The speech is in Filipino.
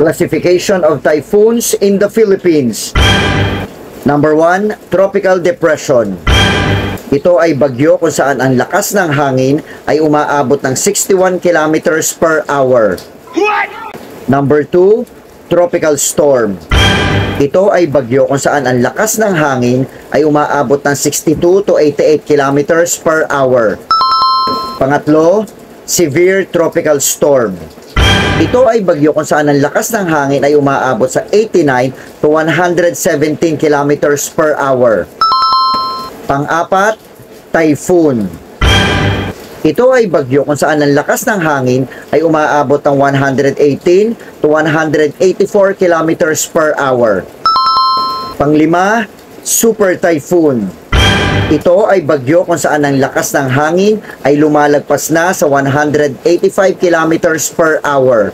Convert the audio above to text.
Classification of typhoons in the Philippines. Number 1, Tropical Depression. Ito ay bagyo kung saan ang lakas ng hangin ay umaabot ng 61 kilometers per hour. Number 2, Tropical Storm. Ito ay bagyo kung saan ang lakas ng hangin ay umaabot ng 62 to 88 kilometers per hour. Pangatlo, Severe Tropical Storm. Ito ay bagyo kung saan ang lakas ng hangin ay umaabot sa 89 to 117 kilometers per hour. Pang-apat, Typhoon. Ito ay bagyo kung saan ang lakas ng hangin ay umaabot ng 118 to 184 kilometers per hour. Panglima, Super Typhoon. Ito ay bagyo kung saan ang lakas ng hangin ay lumalagpas na sa 185 kilometers per hour.